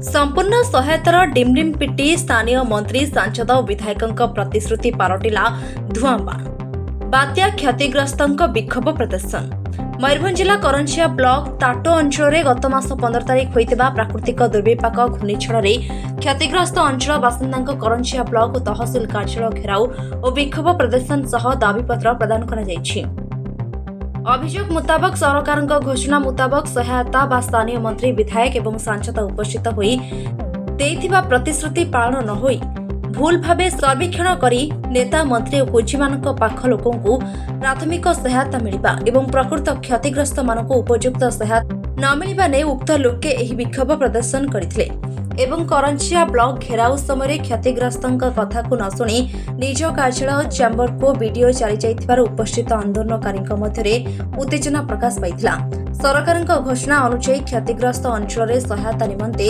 संपूर्ण सहायतार डिमडिम पिटी स्थानीय मंत्री सांसद और विधायकों प्रतिश्रुति पारटिला धुआंबाण। बात्या क्षतिग्रस्त विक्षोभ प्रदर्शन। मयूरभंज जिला करंजिया ब्लॉक ताटो अंचल में गत मास 15 तारिख होता प्राकृतिक दुर्विपाक घूर्णिझड़ क्षतिग्रस्त अंचल बासिंदा करंजिया ब्लॉक तहसिल कार्यालय घेराव और विक्षोभ प्रदर्शन सह दाबीपत्र प्रदान कर अभियोग मुताबक सरकार घोषणा मुताबक सहायता बा स्थानीय मंत्री विधायक एवं सांसद उपस्थित होई देइथिबा प्रतिश्रुति पालन न होई भूल भावे सर्वेक्षण करी नेता मंत्री और पुंजीमानक पाख लोकंकु प्राथमिक सहायता मिलिबा एवं प्रकृत क्षतिग्रस्त मानक उपयुक्त सहायता न मिलिबा ने उक्त लोके एही विक्षोभ प्रदर्शन करथिले एवं करंजिया ब्लॉक घेराव समय क्षतिग्रस्त कथा को न शुणी निज कार्यालय चैम्बर को वीडियो चली जाइथिबार उपस्थित आंदोलनकारी मध्य उत्तेजना प्रकाश पाइथिला। सरकार घोषणा अनुसार क्षतिग्रस्त अंचल में सहायता निमंते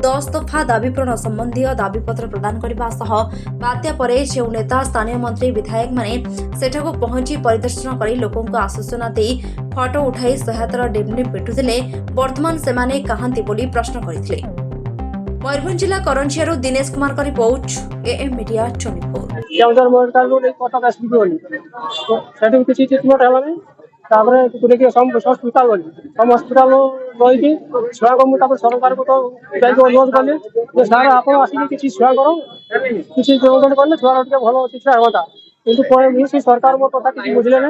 10 दफा दाबी पूरण संबंधी दाबीपत्र प्रदान करने सह बात्या पर जो नेता स्थानीय मंत्री विधायक माने सेठाको पहुंची परिदर्शन कर लोकों को आश्वासना दे फटो उठाई सहायतार डिमडिम पिटुथिले वर्तमान सेमाने कहांती बोली प्रश्न करथिले। मयूरभंज जिला करंजिया दिनेश कुमार का रिपोर्ट एएम मीडिया 24 हस्पिटाल रही छुआ को मुझे सरकार को अनुरोध कली सार आप किसी छुआ किसी कले छुआ भल चिकित्सा होता कि सरकार मो कथा किसी बुझे ना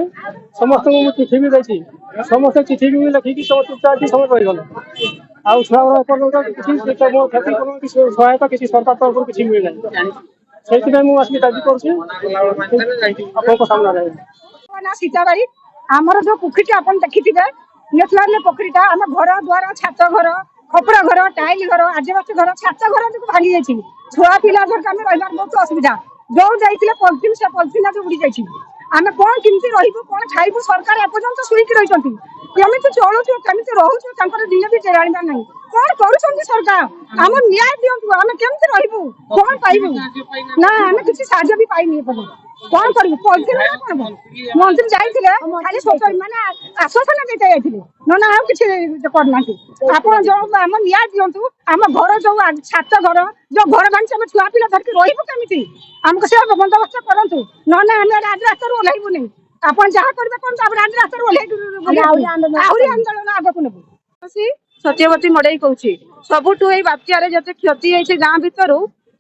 समस्त को चिठी भी देती समस्त चिठी भी लिखिकी सब चुपचाप सब रहीगले आउ छुआ किसी सहायता किसी सरकार तरफ किसी मिले ना से मुझे दाबी कर सीताबाड़ी आमर जो पोखरी आप देखी नेचुराल पोखरीटा आम घर द्वार छात घर खपड़ा घर टाइल घर आजबस्ट घर छात घर जो भांगी जाइए छुआ पिला घर आम रही बहुत असुविधा जो जाइए पलिथिन से पलिथिन आज उड़ी जाइए आम कौन केमती रही कौन खाइबू सरकार एपर्यंत शुईक रही केमी चलुचु केमी रोचु दिन भी जाना ना कौन कर सरकार आम न्याय दिंतु आम केमती रही कौन पाइबू ना आम किसी साहय भी पाइनी कौन कर मंत्री जाइए खाली माने आश्वासन देते जाइए ना ना किसी करना आप जो आम न्याय दिंतु आम घर जो छात घर जो घर भांगी आम छुआ पिला धरिक रही केमी आमको से बंदोबस्त करूँ ना ना आम राजरास्ता ओह्लैबू नहीं आप जहाँ करेंगे कौन राजरास्ता आंदोलन आगे को नेबू सत्यवती मड़ई कहूँ सबुठू बात्यार जिते क्षति होती गाँ भितर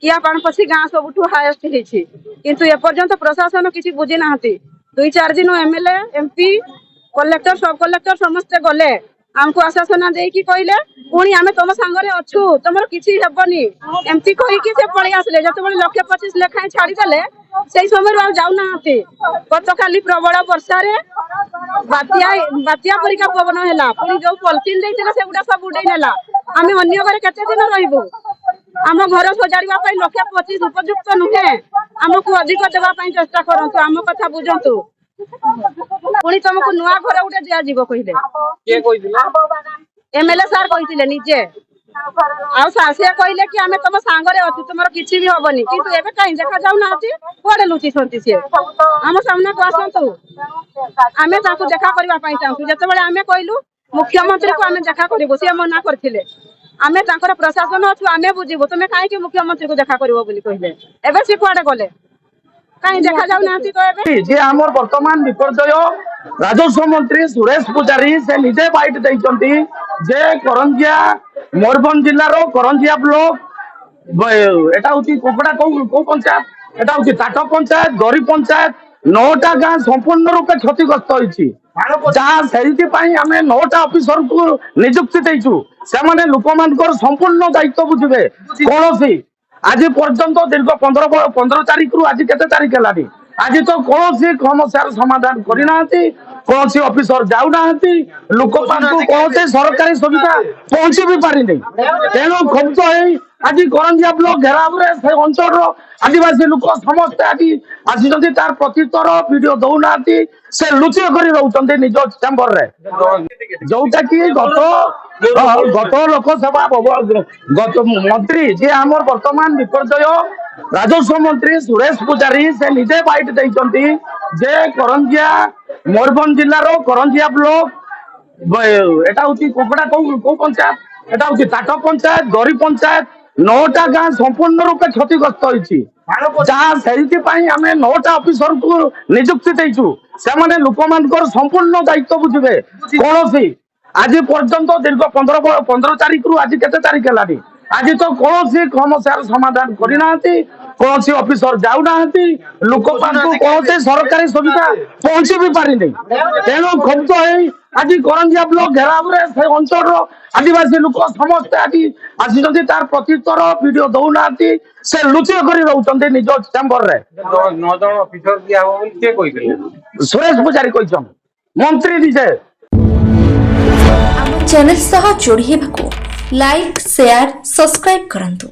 किया पाणपसी गाँ सबुठू हाएस्ट होती किंतु एपर्यंत प्रशासन किसी बुझी ना 2-4 दिन एमएलए एमपी कलेक्टर सब कलेक्टर समस्ते गले आमको आश्वासन देकी कहले पुणी आम तुम सांगे अच्छु तुम किसी हेबनी एमती कहीकि से पलि आसले जो 1,25,000 लेखाएं छाड़ीदे से समय जाऊना गत काली प्रबल वर्षा बात्या परिका पवन है पुणी जो पलिथिन देते सेगुड़ा सब उड़े नेला आम अन्य घरे केते दिन रहिबू आम घर सजाड़ा 1,25,000 उपयुक्त नुहे आमको अधिक देवाई चेष्टा करतु आम कथा बुझंतु पुणी तुमको नुआ घर गोटे दिज्व कहले एमएलए सार कहते निजे से कहले कि आम तुम सांगे अच्छु तुम किसी भी हेनी कि कहीं देखा जाऊना कड़े लुचि सी आम सामना को आसतु आम देखा करने चाहूँ जो आम कहलु मुख्यमंत्री को आम देखा करूँ सी मना करते आम प्रशासन अच्छु आम बुझू तुम कहीं मुख्यमंत्री को देखा कहले एवं सी कड़े गले कहीं देखा जाऊना जे आमर वर्तमान विपर्यय राजस्व मंत्री सुरेश पूजारी से निजे बाइट देइचंती जे करंजिया मयूरभंज जिल्लार करंजिया ब्लॉक एटा होची कोपड़ा को पंचायत एटा होची टाटा पंचायत गरी पंचायत 9टा गाँ संपूर्ण रूपे क्षतिग्रस्त होइछि जहाँ से आम 9टा ऑफिसर को नियुक्ति देइछु से माने लोकमानकर संपूर्ण दायित्व बुझिबे कोनोसी आज पर्यंत दीर्घ 15 तारीख रु आज केते तारीख है आज तो कौन समस्या समाधान करना कौन ऑफिसर जाऊना लोक कौन सरकारी सुविधा पहुंची भी पारि तेणु क्षुब्ध आज करंजिया ब्लॉक घेराव से अंचल आदिवासी लोक समस्ते आज आसी तार प्रत्युत्तर वीडियो दौना से लुचि कर रोच निज चैम्बर जोटा कि गत लोकसभा गत मंत्री जे आमर वर्तमान विपर्यय राजस्व मंत्री सुरेश पूजारी से निजे बाइट देइचंती जे करंजिया मयूरभंज जिल्लार करंजिया ब्लॉक एटा होची कोपड़ा को पंचायत এটা হচ্ছে কাঠ পঞ্চায়েত দরি পঞ্চায়েত 9টা গাঁ সম্পূর্ণ রূপে ক্ষতিগ্রস্ত হয়েছি ଯାହା ସେଇଥିପାଇଁ ଆମେ 9ଟା ଅଫିସରକୁ ନିଯୁକ୍ତି ଦେଇଛୁ ସେମାନେ ଲୋକମାନଙ୍କର ସମ୍ପୂର୍ଣ୍ଣ ଦାୟିତ୍ୱ ବୁଝିବେ କୌଣସି ଆଜି ପର୍ଯ୍ୟନ୍ତ ଦୀର୍ଘ 15 ତାରିଖରୁ ଆଜି କେତେ ତାରିଖ ହେଲାଣି ଆଜି ତ କୌଣସି ସମସ୍ୟାର ସମାଧାନ କରିନାହାନ୍ତି କୌଣସି ଅଫିସର ଯାଉନାହାନ୍ତି ଲୋକ ପାଖକୁ କୌଣସି ସରକାରୀ ସୁବିଧା ପହଞ୍ଚି ବି ପାରିନି ତେଣୁ କ୍ଷୁବ୍ଧ ହେଇ ଆଜି କରଞ୍ଜିଆ ବ୍ଲକ ଘେରାବରେ ସେ ଅଞ୍ଚଳର ଆଦିବାସୀ ଲୋକ ସମସ୍ତେ ଆଜି ଆସିଛନ୍ତି ତାର ପ୍ରତ୍ୟୁତ୍ତର ଭିଡିଓ ଦଉନାହାନ୍ତି ସେ ଲୁଚି କରି ରହୁଛନ୍ତି ନିଜ ଚାମ୍ବରରେ 9 ଜଣ ଅଫିସର ଦିଆ ହବ ବୋଲି କିଏ କହିଥିଲେ ସୁରେଶ ପୂଜାରୀ କହିଛନ୍ତି ମନ୍ତ୍ରୀ ନିଜେ ଆମ ଚ୍ୟାନେଲ ସହ ଯୋଡ଼ି ହେବାକୁ ଲାଇକ୍ ସେୟାର ସବସ୍କ୍ରାଇବ୍ କରନ୍ତୁ।